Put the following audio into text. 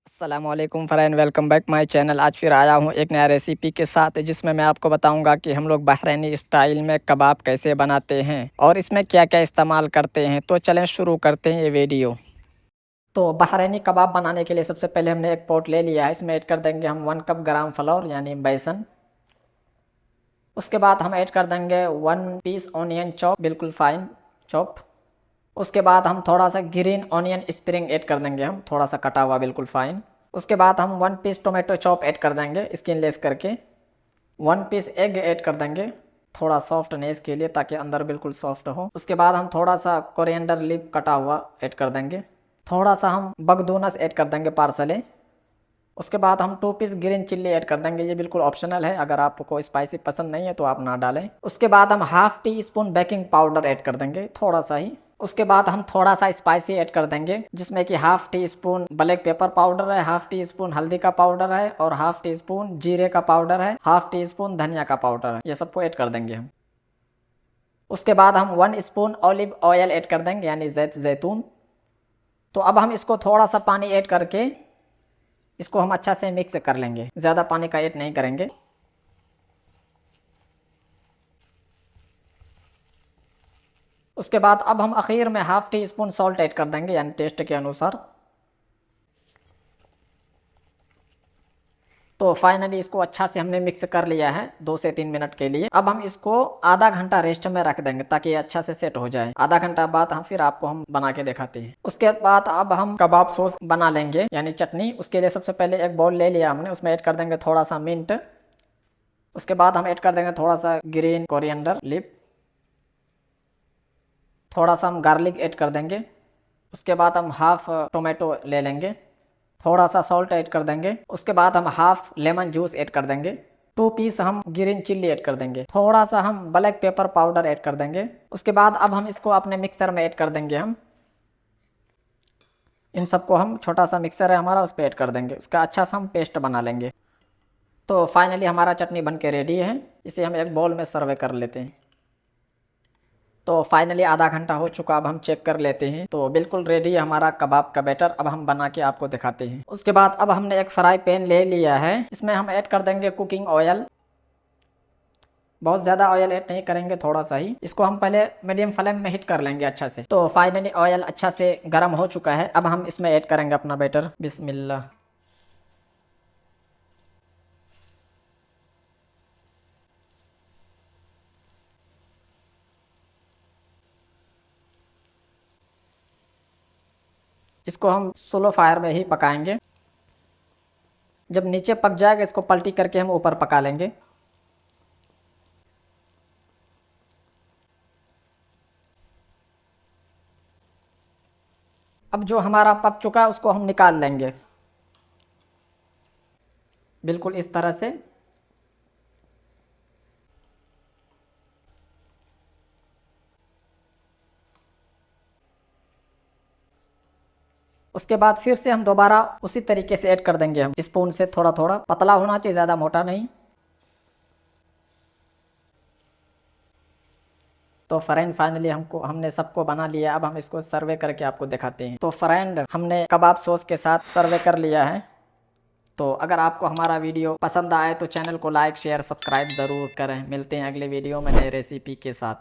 अस्सलामुअलैकुम friend, welcome back my channel. आज फिर आया हूँ एक नया रेसिपी के साथ जिसमें मैं आपको बताऊंगा कि हम लोग बहरीनी स्टाइल में कबाब कैसे बनाते हैं और इसमें क्या क्या इस्तेमाल करते हैं। तो चलें शुरू करते हैं ये वीडियो। तो बहरीनी कबाब बनाने के लिए सबसे पहले हमने एक पॉट ले लिया है। इसमें ऐड कर देंगे हम 1 कप ग्राम फ्लोर यानी बेसन। उसके बाद हम ऐड कर देंगे 1 पीस ऑनियन चॉप, बिल्कुल फाइन चॉप। उसके बाद हम थोड़ा सा ग्रीन ऑनियन स्प्रिंग ऐड कर देंगे, हम थोड़ा सा कटा हुआ बिल्कुल फाइन। उसके बाद हम 1 पीस टोमेटो चॉप ऐड कर देंगे स्किनलेस करके। 1 पीस एग ऐड कर देंगे थोड़ा सॉफ्टनेस के लिए, ताकि अंदर बिल्कुल सॉफ्ट हो। उसके बाद हम थोड़ा सा कोरिएंडर लीफ कटा हुआ ऐड कर देंगे। थोड़ा सा हम बगदूनस ऐड कर देंगे पार्सले। उसके बाद हम 2 पीस ग्रीन चिल्ली ऐड कर देंगे, ये बिल्कुल ऑप्शनल है, अगर आपको स्पाइसी पसंद नहीं है तो आप ना डालें। उसके बाद हम half tea spoon baking powder add कर देंगे, थोड़ा सा ही। उसके बाद हम थोड़ा सा स्पाइसी ऐड कर देंगे, जिसमें कि half tea spoon black pepper powder है, हाफ टी स्पून हल्दी का पाउडर है और हाफ टी स्पून जीरे का पाउडर है, हाफ टी स्पून धनिया का पाउडर है, ये सबको ऐड कर देंगे हम। उसके बाद हम 1 स्पून ऑलिव ऑयल ऐड कर देंगे यानी जैतून। तो अब हम इसको थोड़ा सा पानी ऐड करके इसको हम अच्छा से मिक्स कर लेंगे, ज़्यादा पानी का ऐड नहीं करेंगे। उसके बाद अब हम आखिर में half tea spoon salt add कर देंगे यानी टेस्ट के अनुसार। तो फाइनली इसको अच्छा से हमने मिक्स कर लिया है 2 से 3 मिनट के लिए। अब हम इसको आधा घंटा रेस्ट में रख देंगे ताकि ये अच्छा से सेट हो जाए। आधा घंटा बाद हम फिर आपको हम बना के दिखाते हैं। उसके बाद अब हम कबाब सॉस बना लेंगे यानी चटनी। उसके लिए सबसे पहले एक बाउल ले लिया हमने, उसमें ऐड कर देंगे थोड़ा सा मिंट। उसके बाद हम ऐड कर देंगे थोड़ा सा ग्रीन कोरिएंडर लीफ। थोड़ा सा हम गार्लिक ऐड कर देंगे। उसके बाद हम हाफ टोमेटो ले लेंगे। थोड़ा सा सॉल्ट ऐड कर देंगे। उसके बाद हम हाफ लेमन जूस ऐड कर देंगे। 2 पीस हम ग्रीन चिल्ली ऐड कर देंगे। थोड़ा सा हम ब्लैक पेपर पाउडर ऐड कर देंगे। उसके बाद अब हम इसको अपने मिक्सर में ऐड कर देंगे। हम इन सबको हम छोटा सा मिक्सर है हमारा, उस पर ऐड कर देंगे, उसका अच्छा सा हम पेस्ट बना लेंगे। तो फाइनली हमारा चटनी बन के रेडी है। इसे हम एक बाउल में सर्व कर लेते हैं। तो फाइनली आधा घंटा हो चुका, अब हम चेक कर लेते हैं। तो बिल्कुल रेडी है हमारा कबाब का बैटर। अब हम बना के आपको दिखाते हैं। उसके बाद अब हमने एक फ्राई पैन ले लिया है, इसमें हम ऐड कर देंगे कुकिंग ऑयल। बहुत ज़्यादा ऑयल ऐड नहीं करेंगे, थोड़ा सा ही। इसको हम पहले मीडियम फ्लेम में हीट कर लेंगे अच्छा से। तो फाइनली ऑयल अच्छा से गर्म हो चुका है। अब हम इसमें ऐड करेंगे अपना बैटर। बिस्मिल्लाह। इसको हम स्लो फायर में ही पकाएंगे। जब नीचे पक जाएगा इसको पलटी करके हम ऊपर पका लेंगे। अब जो हमारा पक चुका है उसको हम निकाल लेंगे, बिल्कुल इस तरह से। उसके बाद फिर से हम दोबारा उसी तरीके से ऐड कर देंगे, हम स्पून से थोड़ा थोड़ा, पतला होना चाहिए, ज़्यादा मोटा नहीं। तो फ्रेंड फाइनली हमने सबको बना लिया। अब हम इसको सर्वे करके आपको दिखाते हैं। तो फ्रेंड हमने कबाब सॉस के साथ सर्वे कर लिया है। तो अगर आपको हमारा वीडियो पसंद आए तो चैनल को लाइक शेयर सब्सक्राइब ज़रूर करें। मिलते हैं अगले वीडियो में नए रेसिपी के साथ।